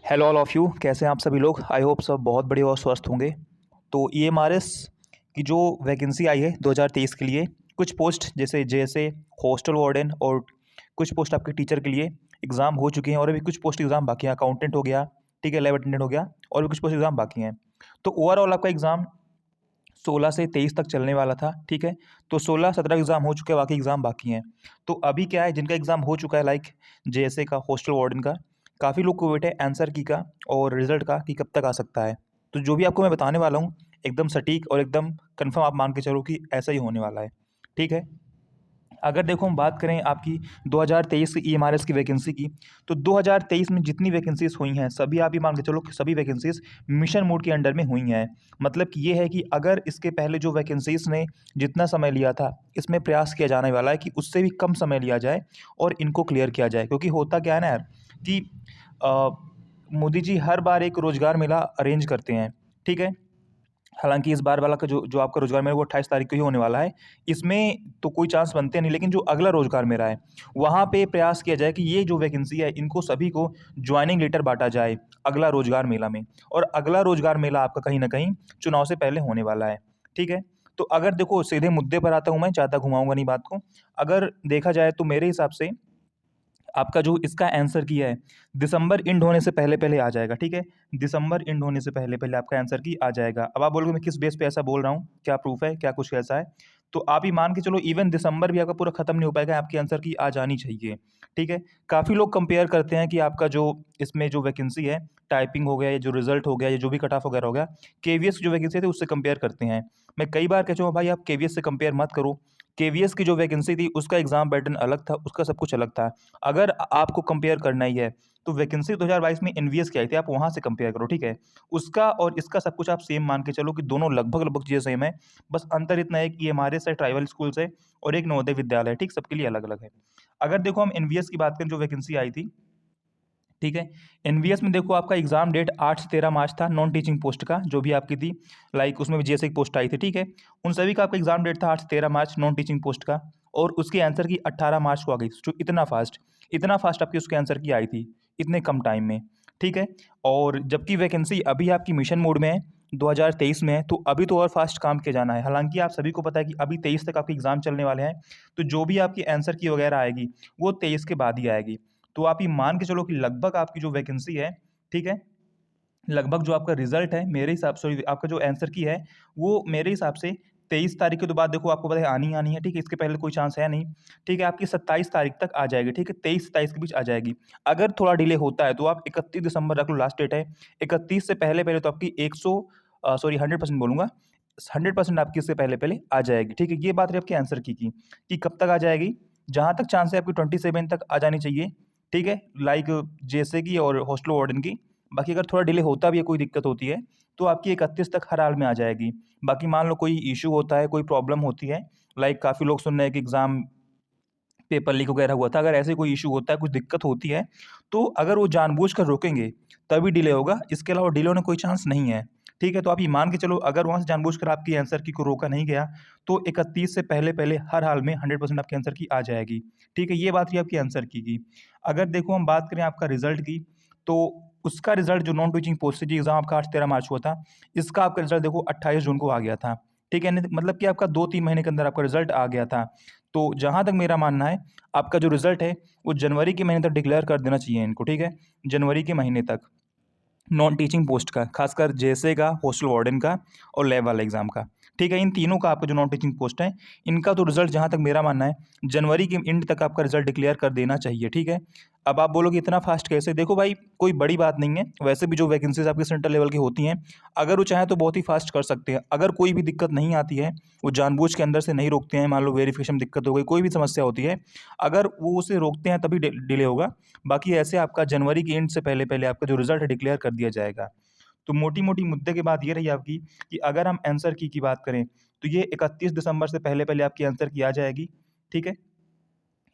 Hello all of you, कैसे हैं आप सभी लोग। आई होप सब बहुत बढ़िया और स्वस्थ होंगे। तो ईएमआरएस की जो वैकेंसी आई है 2023 के लिए, कुछ पोस्ट जैसे जेएसए, हॉस्टल वार्डन और कुछ पोस्ट आपके टीचर के लिए एग्ज़ाम हो चुके हैं और अभी कुछ पोस्ट एग्ज़ाम बाकी हैं। अकाउंटेंट हो गया, ठीक है, लैब अटेंडेंट हो गया और भी कुछ पोस्ट एग्ज़ाम बाकी हैं। तो ओवरऑल आपका एग्ज़ाम 16 से 23 तक चलने वाला था, ठीक है। तो 16-17 एग्ज़ाम हो चुके हैं, बाकी एग्ज़ाम बाकी हैं। तो अभी क्या है, जिनका एग्ज़ाम हो चुका है लाइक जेएसए का, हॉस्टल वार्डन का, काफ़ी लोग को वेट है आंसर की का और रिज़ल्ट का कि कब तक आ सकता है। तो जो भी आपको मैं बताने वाला हूँ, एकदम सटीक और एकदम कन्फर्म आप मान के चलो कि ऐसा ही होने वाला है, ठीक है। अगर देखो हम बात करें आपकी 2023 की ईएमआरएस की वैकेंसी की, तो 2023 में जितनी वैकेंसीज़ हुई हैं, सभी आप ये मान के चलो कि सभी वैकेंसीज़ मिशन मोड के अंडर में हुई हैं। मतलब कि ये है कि अगर इसके पहले जो वैकेंसीज़ ने जितना समय लिया था, इसमें प्रयास किया जाने वाला है कि उससे भी कम समय लिया जाए और इनको क्लियर किया जाए। क्योंकि होता क्या है ना यार कि अ, मोदी जी हर बार एक रोज़गार मेला अरेंज करते हैं, ठीक है? हालाँकि इस बार वाला का जो जो आपका रोज़गार मेला वो 28 तारीख को ही होने वाला है। इसमें तो कोई चांस बनते नहीं, लेकिन जो अगला रोज़गार मेला है, वहाँ पे प्रयास किया जाए कि ये जो वैकेंसी है, इनको सभी को जॉइनिंग लेटर बाँटा जाए, अगला रोज़गार मेला में। और अगला रोज़गार मेला आपका कहीं न कहीं चुनाव से पहले होने वाला है, ठीक है? तो अगर देखो सीधे मुद्दे पर आता हूँ मैं, ज़्यादा घुमाऊँगा नहीं बात को। अगर देखा जाए तो मेरे हिसाब से आपका जो इसका आंसर की है, दिसंबर एंड होने से पहले-पहले आ जाएगा, ठीक है? दिसंबर एंड होने से पहले-पहले आपका आंसर की आ जाएगा। अब आप बोलोगे मैं किस बेस पे ऐसा बोल रहा हूँ? क्या प्रूफ़ है? क्या कुछ ऐसा है? तो आप ये मान के चलो इवन दिसंबर भी आपका पूरा खत्म नहीं हो पाएगा, आपकी आंसर की आ जानी चाहिए, ठीक है? काफ़ी लोग कंपेयर करते हैं कि आपका जो इसमें जो वैकेंसी है, टाइपिंग हो गया, या जो रिज़ल्ट हो गया, या जो भी कट ऑफ वगैरह हो गया, केवीएस की जो वैकेंसी थी उससे कंपेयर करते हैं। मैं कई बार कह चुका हूँ भाई आप केवीएस से कंपेयर मत करो। केवीएस की जो वैकेंसी थी उसका एग्ज़ाम पैटर्न अलग था, उसका सब कुछ अलग था। अगर आपको कंपेयर करना ही है, तो वैकेंसी 2022 में एनवीएस की आई थी, आप वहाँ से कंपेयर करो, ठीक है? उसका और इसका सब कुछ आप सेम मान के चलो कि दोनों लगभग-लगभग चीज़ें सेम है। बस अंतर इतना है कि ये हमारे से ट्राइबल स्कूल से और एक नवोदय विद्यालय है, ठीक? सबके लिए अलग-अलग है। अगर देखो हम एनवीएस की बात करें, जो वैकेंसी आई थी, ठीक है? एनवीएस में देखो आपका एग्ज़ाम डेट 8 से 13 मार्च था नॉन टीचिंग पोस्ट का, जो भी आपकी थी, लाइक उसमें भी जेएसए की पोस्ट आई थी, ठीक है? उन सभी का आपका एग्ज़ाम डेट था 8 से 13 मार्च नॉन टीचिंग पोस्ट का, और उसके आंसर की 18 मार्च को आ गई। जो इतना फ़ास्ट आपकी उसके आंसर की आई थी, इतने कम टाइम में, ठीक है? और जबकि वैकेंसी अभी आपकी मिशन मोड में है, 2023 में है, तो अभी तो और फ़ास्ट काम किया जाना है। हालाँकि आप सभी को पता है कि अभी 23 तक आपके एग्ज़ाम चलने वाले हैं, तो जो भी आपकी आंसर की वगैरह आएगी, वो 23 के बाद ही आएगी। तो आप ये मान के चलो कि लगभग आपकी जो वैकेंसी है, ठीक है? लगभग जो आपका रिज़ल्ट है, मेरे हिसाब से आपका जो आंसर की है, वो मेरे हिसाब से 23 तारीख के तो बाद देखो आपको पता है आनी ही आनी है, ठीक है? इसके पहले कोई चांस है नहीं, ठीक है? आपकी 27 तारीख तक आ जाएगी, ठीक है? 23-27 के बीच आ जाएगी। अगर थोड़ा डिले होता है तो आप 31 दिसंबर रख लो, लास्ट डेट है। 31 से पहले-पहले तो आपकी 100% बोलूँगा, 100% आपकी इससे पहले-पहले आ जाएगी, ठीक है? ये बात रही आपकी आंसर की कि कब तक आ जाएगी? जहाँ तक चांस है आपकी 27 तक आ जानी चाहिए, ठीक है? लाइक जेएसए की और हॉस्टल वार्डन की। बाकी अगर थोड़ा डिले होता भी है, कोई दिक्कत होती है, तो आपकी 31 तक हर हाल में आ जाएगी। बाकी मान लो कोई इश्यू होता है, कोई प्रॉब्लम होती है, लाइक काफ़ी लोग सुन रहे हैं कि एग्ज़ाम पेपर लीक वगैरह हुआ था, अगर ऐसे कोई इश्यू होता है, कुछ दिक्कत होती है, तो अगर वो जानबूझकर रोकेंगे, तभी डिले होगा, इसके अलावा डिले होने का कोई चांस नहीं है। ठीक है? तो आप ये मान के चलो अगर वहाँ से जानबूझकर आपकी आंसर की को रोका नहीं गया, तो 31 से पहले-पहले हर हाल में 100% आपके आंसर की आ जाएगी। ठीक है? ये बात रही आपकी आंसर की। अगर देखो हम बात करें आपका रिज़ल्ट की, तो उसका रिज़ल्ट जो नॉन टीचिंग पोस्ट से जी एग्ज़ाम आपका 8-13 मार्च हुआ था, इसका आपका रिज़ल्ट देखो 28 जून को आ गया था। ठीक है? नहीं मतलब कि आपका 2-3 महीने के अंदर आपका रिज़ल्ट आ गया था। तो जहाँ तक मेरा मानना है, आपका जो रिज़ल्ट है, वो जनवरी के महीने तक डिक्लेयर कर देना चाहिए इनको, ठीक है? जनवरी के महीने तक। नॉन टीचिंग पोस्ट का, खासकर जेएसए का, हॉस्टल वार्डन का और लैब वाला एग्ज़ाम का। ठीक है? इन तीनों का आपका जो नॉन टीचिंग पोस्ट है, इनका तो रिज़ल्ट जहाँ तक मेरा मानना है, जनवरी के एंड तक आपका रिज़ल्ट डिक्लेयर कर देना चाहिए, ठीक है? अब आप बोलोगे इतना फ़ास्ट कैसे? देखो भाई, कोई बड़ी बात नहीं है, वैसे भी जो वैकेंसीज़ आपकी सेंट्रल लेवल की होती हैं, अगर वो चाहें तो बहुत ही फ़ास्ट कर सकते हैं। अगर कोई भी दिक्कत नहीं आती है, वो जानबूझ के अंदर से नहीं रोकते हैं, मान लो वेरिफ़िकेशन में दिक्कत हो गई, कोई भी समस्या होती है, अगर वो उसे रोकते हैं तभी डिले होगा। बाकी ऐसे आपका जनवरी के एंड से पहले-पहले आपका जो रिज़ल्ट है डिक्लेयर कर दिया जाएगा। तो मोटी-मोटी मुद्दे की बात ये रही आपकी कि अगर हम आंसर की बात करें, तो ये 31 दिसंबर से पहले-पहले आपकी आंसर की आ जाएगी, ठीक है?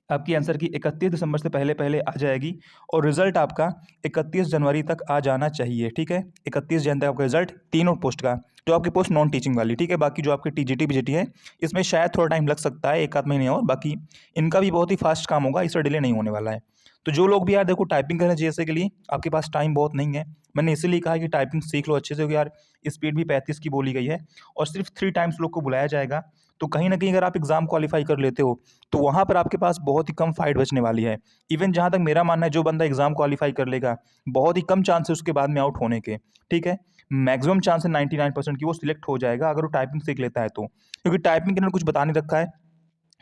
आपकी आंसर की 31 दिसंबर से पहले-पहले आ जाएगी और रिज़ल्ट आपका 31 जनवरी तक आ जाना चाहिए, ठीक है? 31 जन तक आपका रिज़ल्ट तीनों पोस्ट का, जो आपकी पोस्ट नॉन टीचिंग वाली, ठीक है? बाकी जो आपकी टीजीटी, बीजीटी है, इसमें शायद थोड़ा टाइम लग सकता है, 1 आध महीने और, बाकी इनका भी बहुत ही फ़ास्ट काम होगा, इससे डिले नहीं होने वाला है। तो जो लोग भी यार देखो टाइपिंग कर रहे हैं जेएसए के लिए, आपके पास टाइम बहुत नहीं है। मैंने इसीलिए कहा कि टाइपिंग सीख लो अच्छे से, क्योंकि यार स्पीड भी 35 की बोली गई है और सिर्फ 3 टाइम्स लोग को बुलाया जाएगा। तो कहीं न कहीं अगर आप एग्ज़ाम क्वालीफाई कर लेते हो, तो वहाँ पर आपके पास बहुत ही कम फाइट बचने वाली है। इवन जहाँ तक मेरा मानना है, जो बंदा एग्ज़ाम क्वालीफाई कर लेगा, बहुत ही कम चांस है उसके बाद में आउट होने के, ठीक है? मैक्सिमम चांस है 99% कि वो सिलेक्ट हो जाएगा अगर वो टाइपिंग सीख लेता है तो। क्योंकि टाइपिंग के अंदर कुछ बता नहीं रखा है,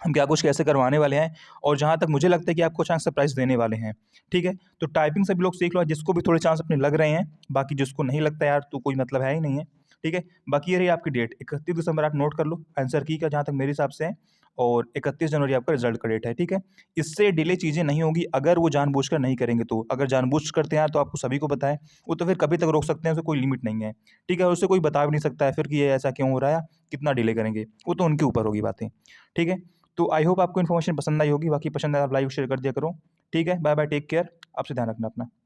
हम क्या कुछ कैसे करवाने वाले हैं, और जहाँ तक मुझे लगता है कि आपको चांस सरप्राइज़ देने वाले हैं, ठीक है? तो टाइपिंग सभी लोग सीख लो, जिसको भी थोड़े चांस अपने लग रहे हैं, बाकी जिसको नहीं लगता यार तो कोई मतलब है ही नहीं है, ठीक है? बाकी ये रही आपकी डेट, 31 दिसंबर आप नोट कर लो आंसर की का जहाँ तक मेरे हिसाब से है, और 31 जनवरी आपका रिज़ल्ट का डेट है, ठीक है? इससे डिले चीज़ें नहीं होगी अगर वो जानबूझकर नहीं करेंगे तो। अगर जानबूझ करते हैं यार तो आपको सभी को पता है, वो तो फिर कभी तक रोक सकते हैं, उससे कोई लिमिट नहीं है, ठीक है? और उससे कोई बता भी नहीं सकता है फिर कि ये ऐसा क्यों हो रहा है, कितना डिले करेंगे, वो तो उनके ऊपर होगी बातें, ठीक है? तो आई होप आपको इन्फॉर्मेशन पसंद आई होगी, बाकी पसंद आया आप लाइक शेयर कर दिया करो, ठीक है? बाय बाय, टेक केयर, आपसे ध्यान रखना अपना।